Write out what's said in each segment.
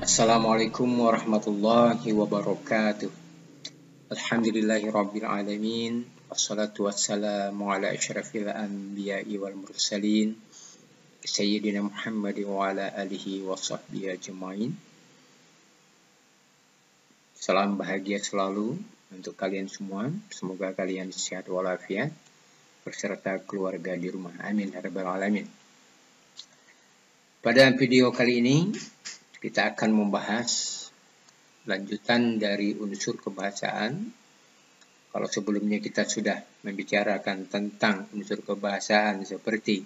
Assalamualaikum warahmatullahi wabarakatuh. Alhamdulillahirabbil alamin. Wassalatu wassalamu ala asyrafil anbiya'i wal mursalin. Sayyidina Muhammad wa ala alihi wa sahbihi ajma'in. Salam bahagia selalu untuk kalian semua. Semoga kalian sehat walafiat beserta keluarga di rumah. Amin ya rabbal alamin. Pada video kali ini kita akan membahas lanjutan dari unsur kebahasaan. Kalau sebelumnya kita sudah membicarakan tentang unsur kebahasaan seperti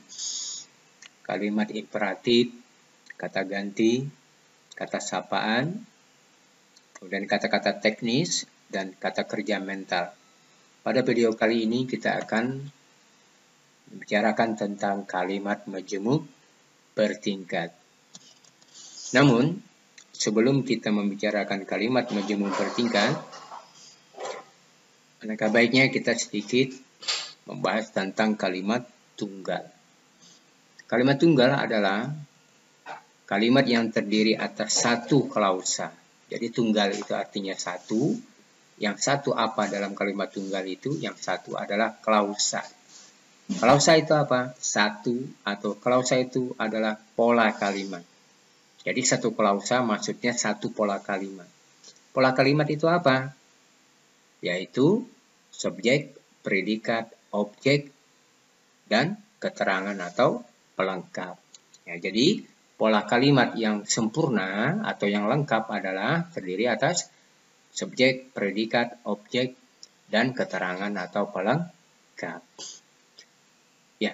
kalimat imperatif, kata ganti, kata sapaan, kemudian kata-kata teknis, dan kata kerja mental. Pada video kali ini kita akan membicarakan tentang kalimat majemuk bertingkat. Namun, sebelum kita membicarakan kalimat majemuk bertingkat, alangkah baiknya kita sedikit membahas tentang kalimat tunggal. Kalimat tunggal adalah kalimat yang terdiri atas satu klausa. Jadi tunggal itu artinya satu. Yang satu apa dalam kalimat tunggal itu? Yang satu adalah klausa. Klausa itu apa? Satu atau klausa itu adalah pola kalimat. Jadi satu klausa maksudnya satu pola kalimat. Pola kalimat itu apa? Yaitu subjek, predikat, objek, dan keterangan atau pelengkap. Ya, jadi pola kalimat yang sempurna atau yang lengkap adalah terdiri atas subjek, predikat, objek, dan keterangan atau pelengkap. Ya,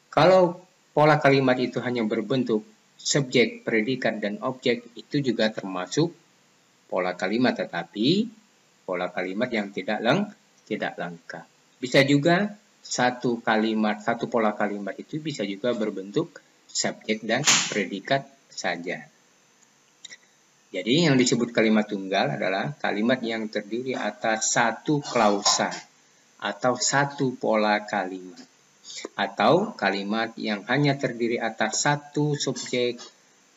kalau pola kalimat itu hanya berbentuk subjek, predikat, dan objek, itu juga termasuk pola kalimat, tetapi pola kalimat yang tidak lengkap. Bisa juga satu pola kalimat itu bisa juga berbentuk subjek dan predikat saja. Jadi yang disebut kalimat tunggal adalah kalimat yang terdiri atas satu klausa atau satu pola kalimat. Atau kalimat yang hanya terdiri atas satu subjek,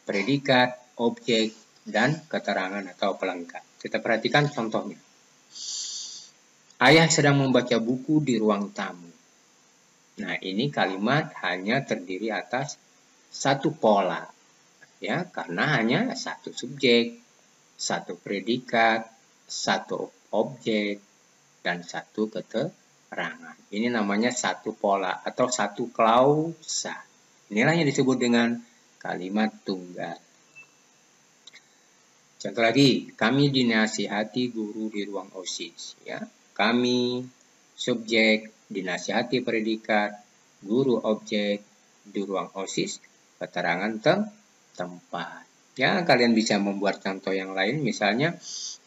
predikat, objek, dan keterangan atau pelengkap. Kita perhatikan contohnya. Ayah sedang membaca buku di ruang tamu. Nah, ini kalimat hanya terdiri atas satu pola. Ya, karena hanya satu subjek, satu predikat, satu objek, dan satu keterangan. Ini namanya satu pola atau satu klausa. Inilah yang disebut dengan kalimat tunggal. Contoh lagi, kami dinasihati guru di ruang OSIS. Ya, kami subjek, dinasihati predikat, guru objek, di ruang OSIS, keterangan tempat. Ya, kalian bisa membuat contoh yang lain, misalnya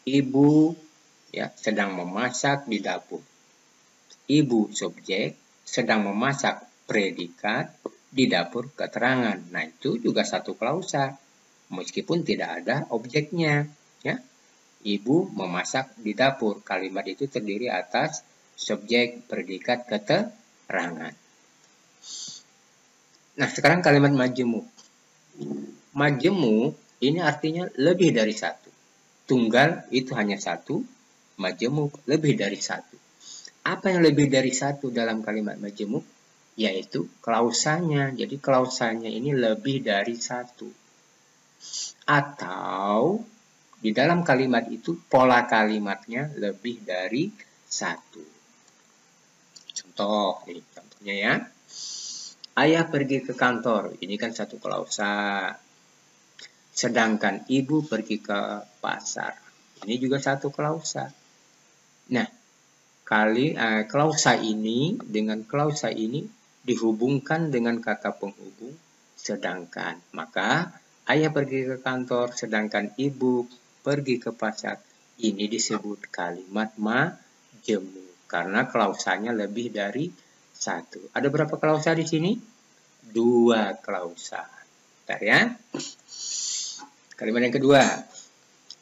ibu ya sedang memasak di dapur. Ibu subjek sedang memasak predikat di dapur keterangan. Nah, itu juga satu klausa meskipun tidak ada objeknya, ya. Ibu memasak di dapur. Kalimat itu terdiri atas subjek, predikat, keterangan. Nah, sekarang kalimat majemuk. Majemuk ini artinya lebih dari satu. Tunggal itu hanya satu, majemuk lebih dari satu. Apa yang lebih dari satu dalam kalimat majemuk? Yaitu klausanya. Jadi klausanya ini lebih dari satu. Atau di dalam kalimat itu pola kalimatnya lebih dari satu. Contohnya ya. Ayah pergi ke kantor. Ini kan satu klausa. Sedangkan ibu pergi ke pasar. Ini juga satu klausa. Nah, klausa ini dengan klausa ini dihubungkan dengan kata penghubung sedangkan. Maka ayah pergi ke kantor sedangkan ibu pergi ke pasar. Ini disebut kalimat majemuk karena klausanya lebih dari satu. Ada berapa klausa di sini? 2 klausa. Bentar ya. Kalimat yang kedua.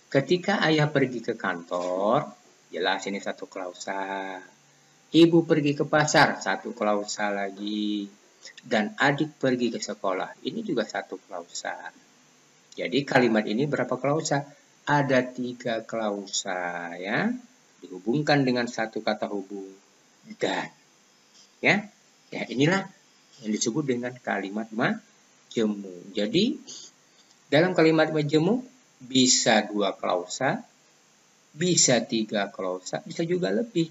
Ketika ayah pergi ke kantor, jelas ini satu klausa. Ibu pergi ke pasar, satu klausa lagi. Dan adik pergi ke sekolah, ini juga satu klausa. Jadi kalimat ini berapa klausa? Ada 3 klausa ya. Dihubungkan dengan satu kata hubung dan. Ya. Ya, inilah yang disebut dengan kalimat majemuk. Jadi dalam kalimat majemuk bisa 2 klausa, bisa 3 klausa, bisa juga lebih.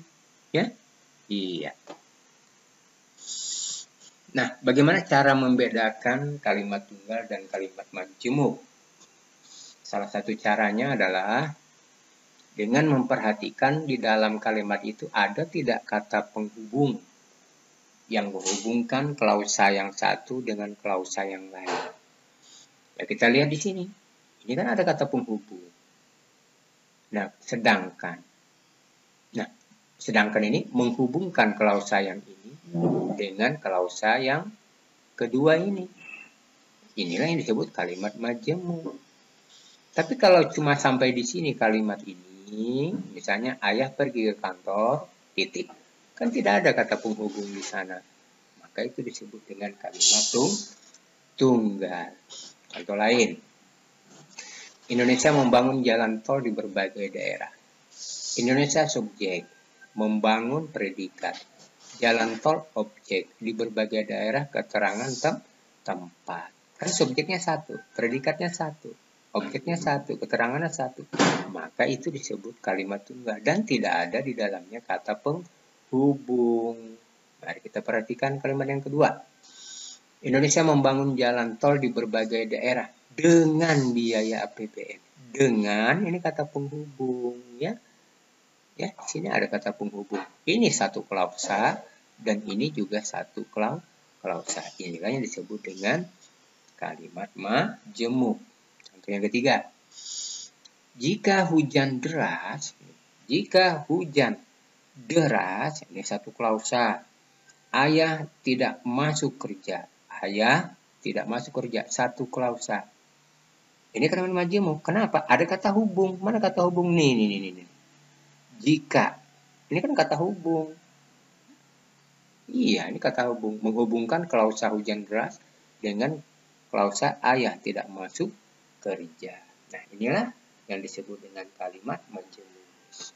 Ya. Iya. Nah, bagaimana cara membedakan kalimat tunggal dan kalimat majemuk? Salah satu caranya adalah dengan memperhatikan di dalam kalimat itu ada tidak kata penghubung yang menghubungkan klausa yang satu dengan klausa yang lain. Ya, kita lihat di sini. Ini kan ada kata penghubung. Nah, sedangkan ini menghubungkan klausa yang ini dengan klausa yang kedua ini. Inilah yang disebut kalimat majemuk. Tapi kalau cuma sampai di sini kalimat ini, misalnya ayah pergi ke kantor, titik. Kan tidak ada kata penghubung di sana. Maka itu disebut dengan kalimat tunggal. Contoh lain. Indonesia membangun jalan tol di berbagai daerah. Indonesia subjek, membangun predikat. Jalan tol objek, di berbagai daerah keterangan tempat. Kan subjeknya satu, predikatnya satu, objeknya satu, keterangannya satu. Maka itu disebut kalimat tunggal dan tidak ada di dalamnya kata penghubung. Mari kita perhatikan kalimat yang kedua. Indonesia membangun jalan tol di berbagai daerah dengan biaya APBN. Dengan ini kata penghubung ya. Ya, di sini ada kata penghubung. Ini satu klausa dan ini juga satu klausa. Inilah yang disebut dengan kalimat majemuk. Contoh yang ketiga. Jika hujan deras, ini satu klausa. Ayah tidak masuk kerja. Satu klausa. Ini kalimat majemuk. Kenapa? Ada kata hubung. Mana kata hubung? Nih. Jika. Ini kan kata hubung. Iya, ini kata hubung. Menghubungkan klausa hujan deras dengan klausa ayah tidak masuk kerja. Nah, inilah yang disebut dengan kalimat majemuk.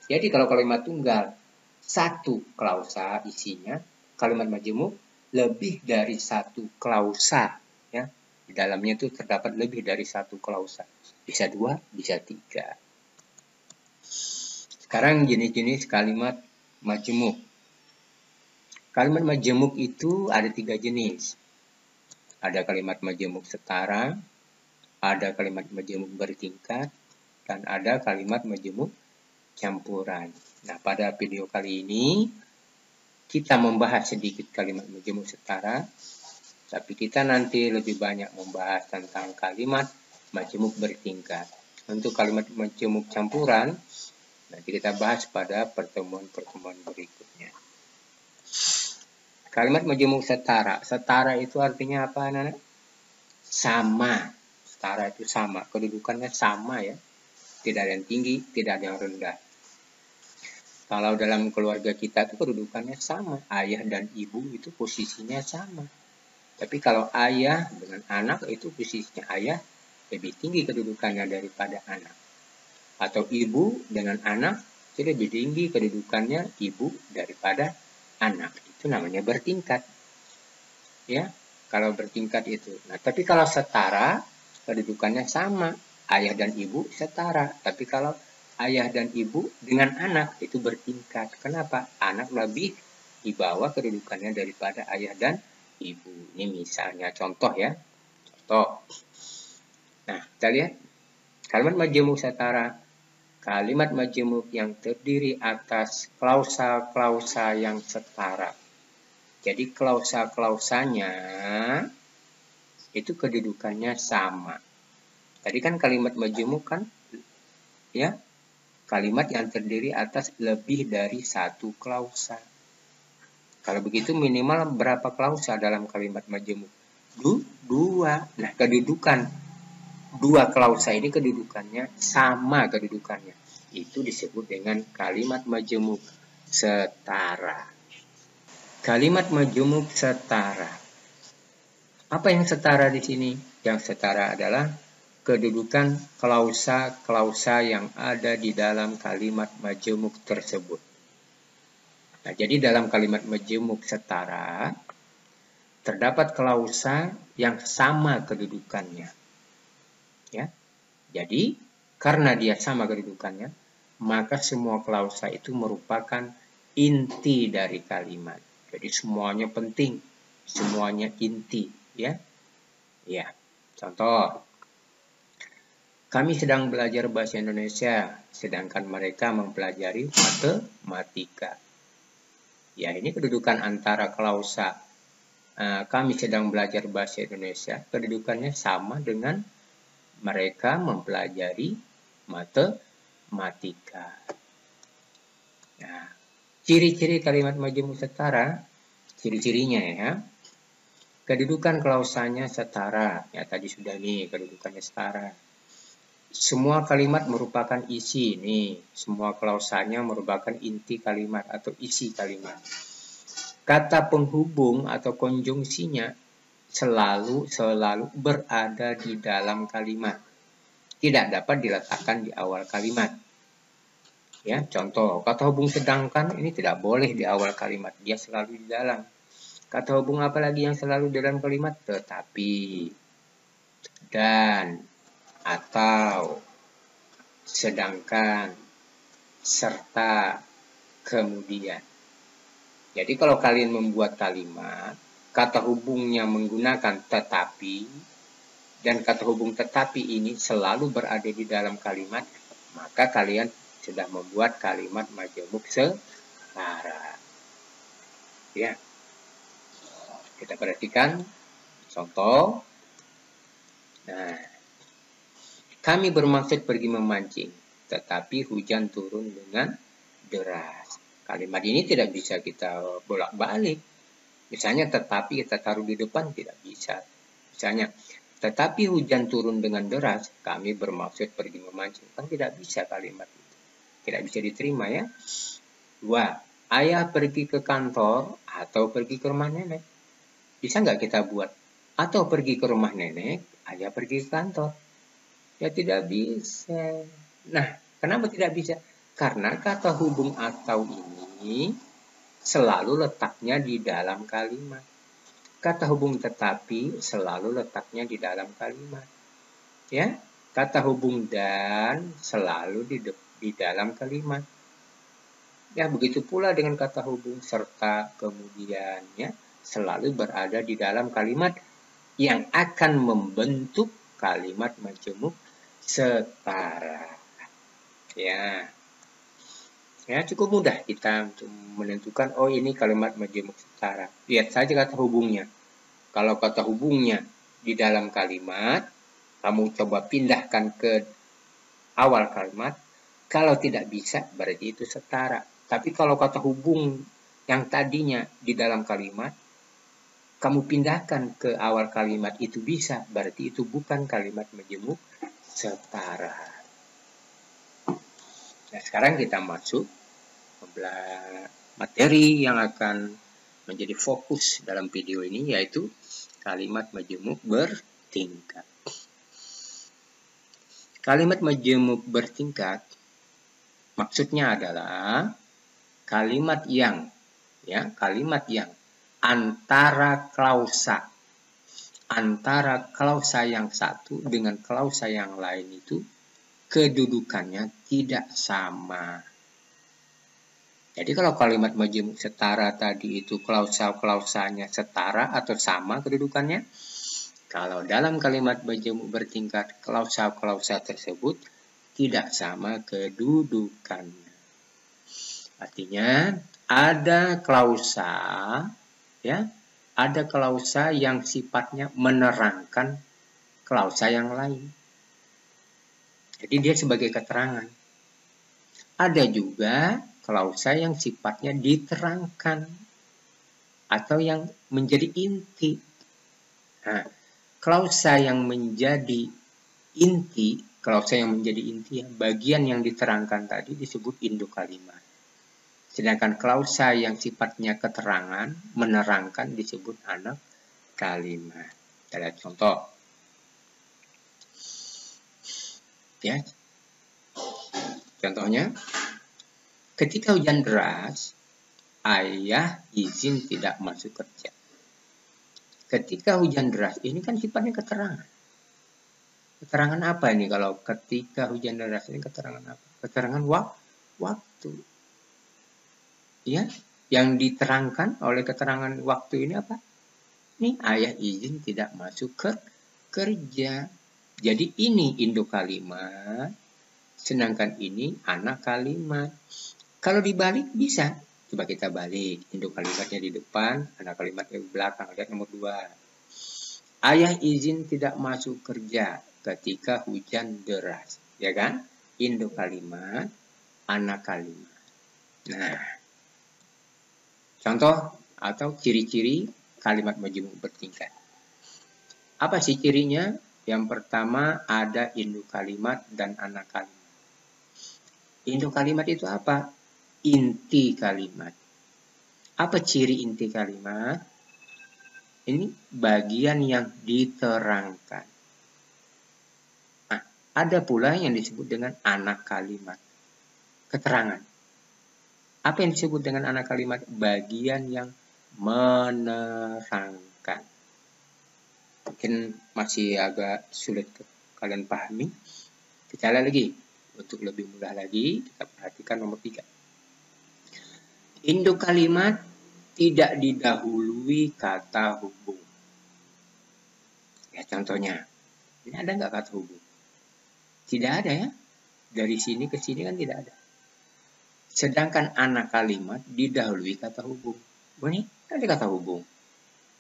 Jadi kalau kalimat tunggal, satu klausa isinya, kalimat majemuk lebih dari satu klausa. Ya. Di dalamnya itu terdapat lebih dari satu klausa. Bisa 2, bisa 3. Sekarang jenis-jenis kalimat majemuk. Kalimat majemuk itu ada 3 jenis. Ada kalimat majemuk setara, ada kalimat majemuk bertingkat, dan ada kalimat majemuk campuran. Nah, pada video kali ini kita membahas sedikit kalimat majemuk setara, tapi kita nanti lebih banyak membahas tentang kalimat majemuk bertingkat. Untuk kalimat majemuk campuran, nanti kita bahas pada pertemuan-pertemuan berikutnya. Kalimat majemuk setara. Setara itu artinya apa, anak-anak? Sama. Setara itu sama. Kedudukannya sama ya. Tidak ada yang tinggi, tidak ada yang rendah. Kalau dalam keluarga kita itu kedudukannya sama. Ayah dan ibu itu posisinya sama. Tapi kalau ayah dengan anak itu posisinya ayah lebih tinggi kedudukannya daripada anak. Atau ibu dengan anak itu lebih tinggi kedudukannya ibu daripada anak. Itu namanya bertingkat. Ya, kalau bertingkat itu. Nah, tapi kalau setara kedudukannya sama. Ayah dan ibu setara. Tapi kalau ayah dan ibu dengan anak itu bertingkat. Kenapa? Anak lebih di bawah kedudukannya daripada ayah dan ibu. Ini misalnya contoh ya. Contoh. Nah, kita lihat kalimat majemuk setara. Kalimat majemuk yang terdiri atas klausa-klausa yang setara. Jadi klausa-klausanya itu kedudukannya sama. Tadi kan kalimat majemuk kan ya, kalimat yang terdiri atas lebih dari satu klausa. Kalau begitu minimal berapa klausa dalam kalimat majemuk? 2. Nah, kedudukan 2 klausa ini kedudukannya sama kedudukannya. Itu disebut dengan kalimat majemuk setara. Kalimat majemuk setara. Apa yang setara di sini? Yang setara adalah kedudukan klausa-klausa yang ada di dalam kalimat majemuk tersebut. Nah, jadi dalam kalimat majemuk setara terdapat klausa yang sama kedudukannya. Ya. Jadi, karena dia sama kedudukannya, maka semua klausa itu merupakan inti dari kalimat. Jadi semuanya penting, semuanya inti, ya. Ya. Contoh, kami sedang belajar bahasa Indonesia, sedangkan mereka mempelajari matematika. Ya, ini kedudukan antara klausa kami sedang belajar bahasa Indonesia, kedudukannya sama dengan mereka mempelajari matematika. Nah, ciri-ciri kalimat majemuk setara, ciri-cirinya ya. Kedudukan klausanya setara, ya tadi sudah nih kedudukannya setara. Semua kalimat merupakan isi nih, semua klausanya merupakan inti kalimat atau isi kalimat. Kata penghubung atau konjungsinya selalu berada di dalam kalimat. Tidak dapat diletakkan di awal kalimat. Ya, contoh, kata hubung sedangkan ini tidak boleh di awal kalimat, dia selalu di dalam. Kata hubung apa lagi yang selalu di dalam kalimat? Tetapi, dan, atau, sedangkan, serta, kemudian. Jadi kalau kalian membuat kalimat, kata hubungnya menggunakan tetapi, dan kata hubung tetapi ini selalu berada di dalam kalimat, maka kalian sudah membuat kalimat majemuk setara. Ya. Kita perhatikan contoh. Nah, kami bermaksud pergi memancing, tetapi hujan turun dengan deras. Kalimat ini tidak bisa kita bolak-balik. Misalnya tetapi kita taruh di depan, tidak bisa. Misalnya, tetapi hujan turun dengan deras, kami bermaksud pergi memancing. Kan tidak bisa kalimat itu. Tidak bisa diterima ya. 2. Ayah pergi ke kantor atau pergi ke rumah nenek. Bisa nggak kita buat? Atau pergi ke rumah nenek, ayah pergi ke kantor. Ya tidak bisa. Nah, kenapa tidak bisa? Karena kata hubung atau ini selalu letaknya di dalam kalimat. Kata hubung tetapi selalu letaknya di dalam kalimat. Ya, kata hubung dan selalu di dalam kalimat. Ya, begitu pula dengan kata hubung serta kemudian ya, selalu berada di dalam kalimat yang akan membentuk kalimat majemuk setara. Ya. Ya, cukup mudah kita untuk menentukan, oh ini kalimat majemuk setara. Lihat saja kata hubungnya. Kalau kata hubungnya di dalam kalimat, kamu coba pindahkan ke awal kalimat. Kalau tidak bisa, berarti itu setara. Tapi kalau kata hubung yang tadinya di dalam kalimat, kamu pindahkan ke awal kalimat itu bisa, berarti itu bukan kalimat majemuk setara. Nah, sekarang kita masuk materi yang akan menjadi fokus dalam video ini, yaitu kalimat majemuk bertingkat. Kalimat majemuk bertingkat maksudnya adalah kalimat yang antara klausa yang satu dengan klausa yang lain itu kedudukannya tidak sama. Jadi kalau kalimat majemuk setara tadi itu klausa-klausanya setara atau sama kedudukannya, kalau dalam kalimat majemuk bertingkat klausa-klausa tersebut tidak sama kedudukannya. Artinya ada klausa yang sifatnya menerangkan klausa yang lain. Jadi dia sebagai keterangan. Ada juga klausa yang sifatnya diterangkan atau yang menjadi inti. Nah, klausa yang menjadi inti bagian yang diterangkan tadi disebut induk kalimat. Sedangkan klausa yang sifatnya keterangan, menerangkan disebut anak kalimat. Kita lihat contoh. Ya, contohnya, ketika hujan deras, ayah izin tidak masuk kerja. Ketika hujan deras, ini kan sifatnya keterangan. Keterangan apa ini kalau ketika hujan deras ini keterangan apa? Keterangan waktu. Ya, yang diterangkan oleh keterangan waktu ini apa? Ini ayah izin tidak masuk kerja. Jadi ini induk kalimat, sedangkan ini anak kalimat. Kalau dibalik bisa. Coba kita balik. Induk kalimatnya di depan, anak kalimatnya di belakang. Lihat nomor 2. Ayah izin tidak masuk kerja ketika hujan deras. Ya kan? Induk kalimat, anak kalimat. Nah, contoh atau ciri-ciri kalimat majemuk bertingkat. Apa sih cirinya? Yang pertama ada induk kalimat dan anak kalimat. Induk kalimat itu apa? Inti kalimat. Apa ciri inti kalimat? Ini bagian yang diterangkan. Nah, ada pula yang disebut dengan anak kalimat. Keterangan. Apa yang disebut dengan anak kalimat? Bagian yang menerangkan. Mungkin masih agak sulit kalian pahami. Kita lihat lagi. Untuk lebih mudah lagi, kita perhatikan nomor 3. Induk kalimat tidak didahului kata hubung. Ya, contohnya. Ini ada nggak kata hubung? Tidak ada ya. Dari sini ke sini kan tidak ada. Sedangkan anak kalimat didahului kata hubung. Ini ada kata hubung.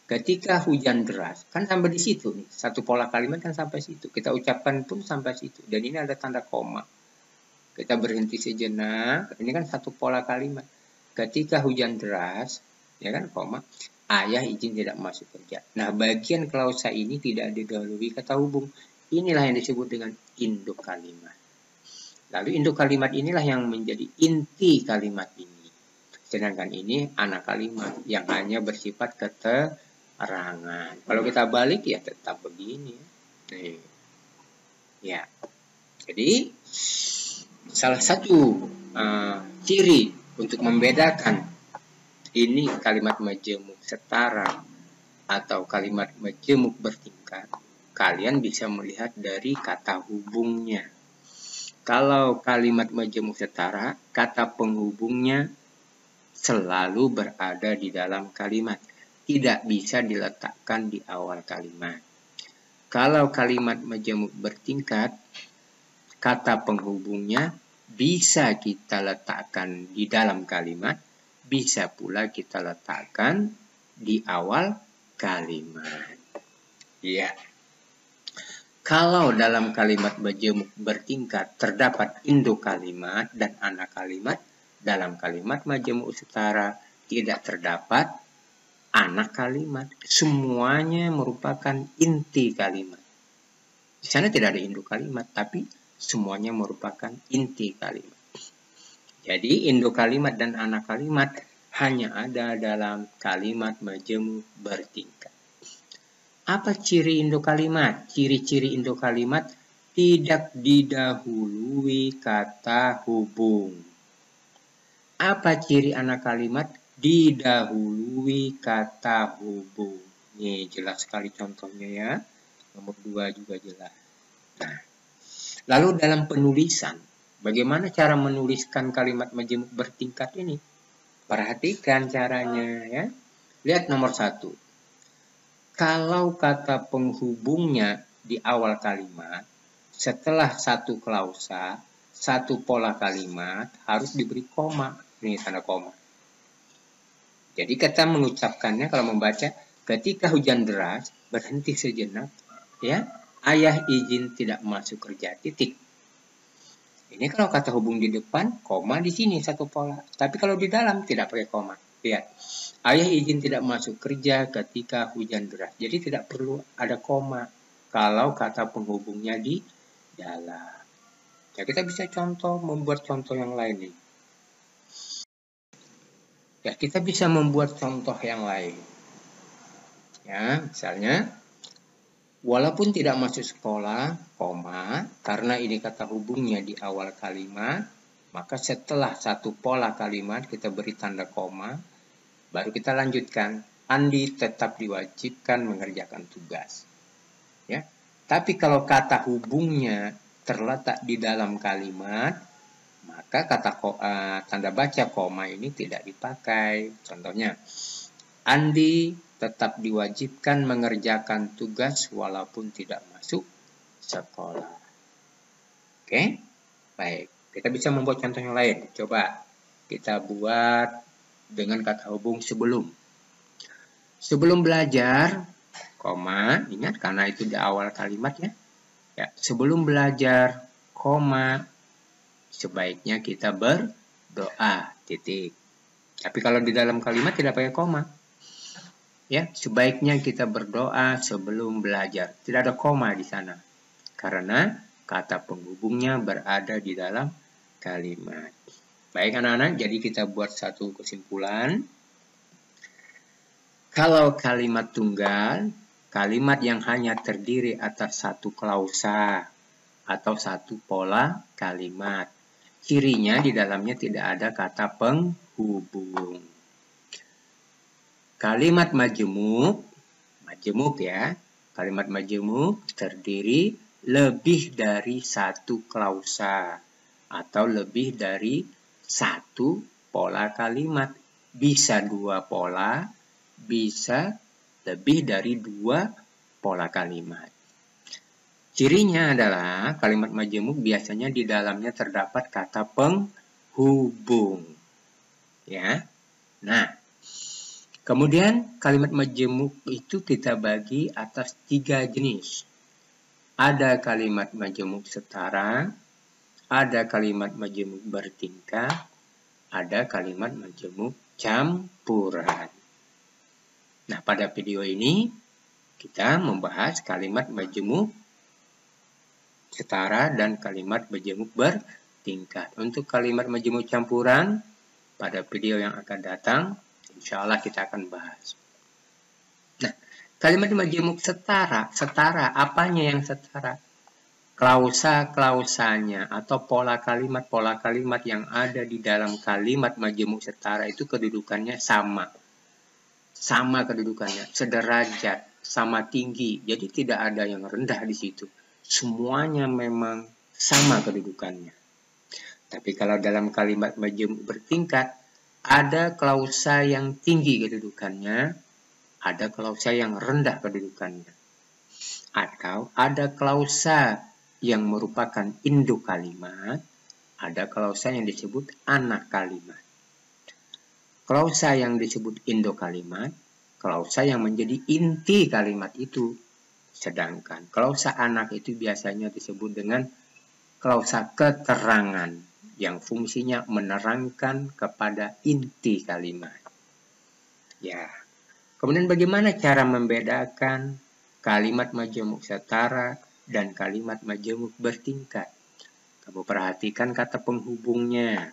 Ketika hujan deras, kan sampai di situ nih. Satu pola kalimat kan sampai situ. Kita ucapkan pun sampai situ. Dan ini ada tanda koma. Kita berhenti sejenak. Ini kan satu pola kalimat. Ketika hujan deras, ya kan, koma. Ayah izin tidak masuk kerja. Nah, bagian klausa ini tidak didahului kata hubung. Inilah yang disebut dengan induk kalimat. Lalu induk kalimat inilah yang menjadi inti kalimat ini. Sedangkan ini anak kalimat yang hanya bersifat keterangan. Kalau kita balik ya tetap begini. Nih. Ya. Jadi salah satu ciri untuk membedakan ini kalimat majemuk setara atau kalimat majemuk bertingkat, kalian bisa melihat dari kata hubungnya. Kalau kalimat majemuk setara, kata penghubungnya selalu berada di dalam kalimat. Tidak bisa diletakkan di awal kalimat. Kalau kalimat majemuk bertingkat, kata penghubungnya bisa kita letakkan di dalam kalimat, bisa pula kita letakkan di awal kalimat. Ya. Kalau dalam kalimat majemuk bertingkat terdapat induk kalimat dan anak kalimat, dalam kalimat majemuk setara tidak terdapat anak kalimat. Semuanya merupakan inti kalimat. Di sana tidak ada induk kalimat, tapi semuanya merupakan inti kalimat. Jadi induk kalimat dan anak kalimat hanya ada dalam kalimat majemuk bertingkat. Apa ciri induk kalimat? Ciri-ciri induk kalimat tidak didahului kata hubung. Apa ciri anak kalimat? Didahului kata hubung. Nih jelas sekali contohnya ya. Nomor 2 juga jelas. Nah, lalu dalam penulisan, bagaimana cara menuliskan kalimat majemuk bertingkat ini? Perhatikan caranya ya. Lihat nomor 1. Kalau kata penghubungnya di awal kalimat, setelah satu klausa, satu pola kalimat harus diberi koma. Ini tanda koma. Jadi kita mengucapkannya kalau membaca, ketika hujan deras, berhenti sejenak, ya, ayah izin tidak masuk kerja, titik. Ini kalau kata hubung di depan, koma di sini satu pola. Tapi kalau di dalam tidak pakai koma. Lihat, ayah izin tidak masuk kerja ketika hujan deras. Jadi tidak perlu ada koma kalau kata penghubungnya di dalam. Ya, kita bisa membuat contoh yang lain nih. Ya, kita bisa membuat contoh yang lain. Ya, misalnya Walaupun tidak masuk sekolah, koma, karena ini kata hubungnya di awal kalimat, maka setelah satu pola kalimat kita beri tanda koma, baru kita lanjutkan. Andi tetap diwajibkan mengerjakan tugas. Ya. Tapi kalau kata hubungnya terletak di dalam kalimat, maka tanda baca koma ini tidak dipakai. Contohnya, Andi tetap diwajibkan mengerjakan tugas walaupun tidak masuk sekolah. Oke, baik. Kita bisa membuat contoh yang lain. Coba kita buat dengan kata hubung sebelum. Sebelum belajar, koma, ingat karena itu di awal kalimat ya. Ya, sebelum belajar, koma, sebaiknya kita berdoa, titik. Tapi kalau di dalam kalimat tidak pakai koma. Ya, sebaiknya kita berdoa sebelum belajar. Tidak ada koma di sana. Karena kata penghubungnya berada di dalam kalimat. Baik anak-anak, jadi kita buat satu kesimpulan. Kalau kalimat tunggal, kalimat yang hanya terdiri atas satu klausa atau satu pola kalimat. Cirinya di dalamnya tidak ada kata penghubung. Kalimat majemuk ya, kalimat majemuk terdiri lebih dari satu klausa atau lebih dari satu pola kalimat. Bisa dua pola, bisa lebih dari dua pola kalimat. Cirinya adalah kalimat majemuk biasanya di dalamnya terdapat kata penghubung. Ya. Nah, kemudian kalimat majemuk itu kita bagi atas 3 jenis. Ada kalimat majemuk setara, ada kalimat majemuk bertingkat, ada kalimat majemuk campuran. Nah, pada video ini kita membahas kalimat majemuk setara dan kalimat majemuk bertingkat. Untuk kalimat majemuk campuran, pada video yang akan datang, insya Allah kita akan bahas. Nah, kalimat majemuk setara apanya yang setara? Klausa-klausanya atau pola kalimat yang ada di dalam kalimat majemuk setara itu kedudukannya sama. Sama kedudukannya, sederajat, sama tinggi. Jadi tidak ada yang rendah di situ. Semuanya memang sama kedudukannya. Tapi kalau dalam kalimat majemuk bertingkat, ada klausa yang tinggi kedudukannya, ada klausa yang rendah kedudukannya. Atau ada klausa yang merupakan induk kalimat, ada klausa yang disebut anak kalimat. Klausa yang disebut induk kalimat, klausa yang menjadi inti kalimat itu. Sedangkan klausa anak itu biasanya disebut dengan klausa keterangan yang fungsinya menerangkan kepada inti kalimat. Ya. Kemudian bagaimana cara membedakan kalimat majemuk setara dan kalimat majemuk bertingkat? Kamu perhatikan kata penghubungnya.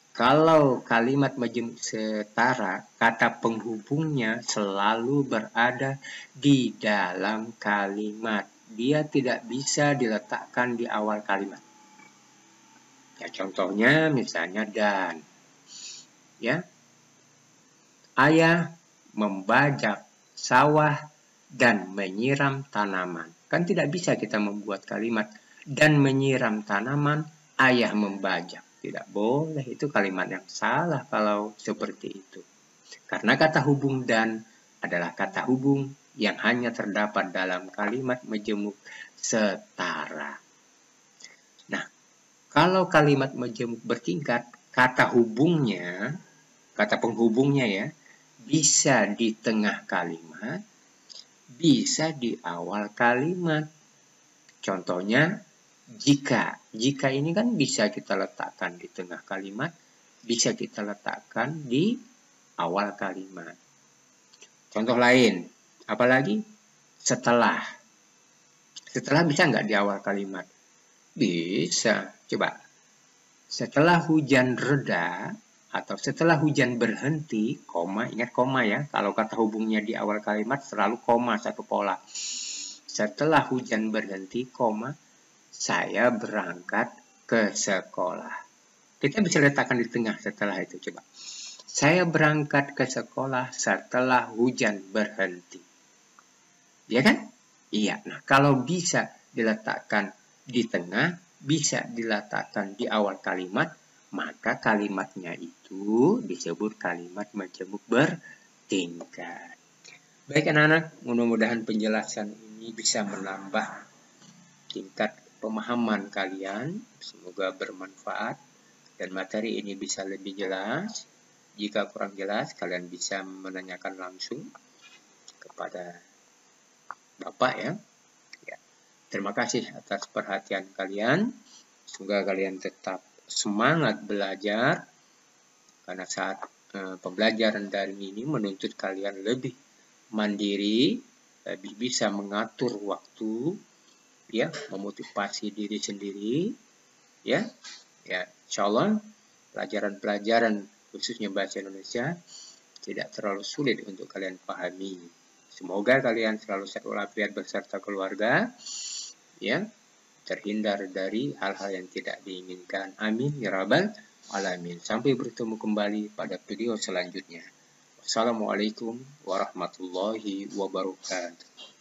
Kalau kalimat majemuk setara, kata penghubungnya selalu berada di dalam kalimat. Dia tidak bisa diletakkan di awal kalimat. Ya, contohnya misalnya dan. Ya. Ayah membajak sawah dan menyiram tanaman. Kan tidak bisa kita membuat kalimat dan menyiram tanaman, ayah membajak. Tidak boleh, itu kalimat yang salah kalau seperti itu. Karena kata hubung dan adalah kata hubung yang hanya terdapat dalam kalimat majemuk setara. Nah, kalau kalimat majemuk bertingkat, kata hubungnya, kata penghubungnya ya, bisa di tengah kalimat, bisa di awal kalimat. Contohnya, jika ini kan bisa kita letakkan di tengah kalimat, bisa kita letakkan di awal kalimat. Contoh lain, apalagi setelah bisa nggak di awal kalimat? Bisa. Coba, setelah hujan reda atau setelah hujan berhenti, koma, ingat koma ya, kalau kata hubungnya di awal kalimat selalu koma satu pola. setelah hujan berhenti, saya berangkat ke sekolah. Kita bisa letakkan di tengah setelah itu, coba. Saya berangkat ke sekolah setelah hujan berhenti. Ya kan? Iya. Nah, kalau bisa diletakkan di tengah, bisa diletakkan di awal kalimat, maka kalimatnya itu disebut kalimat majemuk bertingkat. Baik anak-anak, mudah-mudahan penjelasan ini bisa menambah tingkat pemahaman kalian. Semoga bermanfaat dan materi ini bisa lebih jelas. Jika kurang jelas, kalian bisa menanyakan langsung kepada Bapak ya. Terima kasih atas perhatian kalian. Semoga kalian tetap semangat belajar. Karena saat pembelajaran daring ini menuntut kalian lebih mandiri, lebih bisa mengatur waktu, ya, memotivasi diri sendiri, ya. Insya Allah pelajaran-pelajaran khususnya bahasa Indonesia tidak terlalu sulit untuk kalian pahami. Semoga kalian selalu sehat walafiat beserta keluarga, ya, terhindar dari hal-hal yang tidak diinginkan. Amin ya rabbal alamin. Sampai bertemu kembali pada video selanjutnya. Wassalamualaikum warahmatullahi wabarakatuh.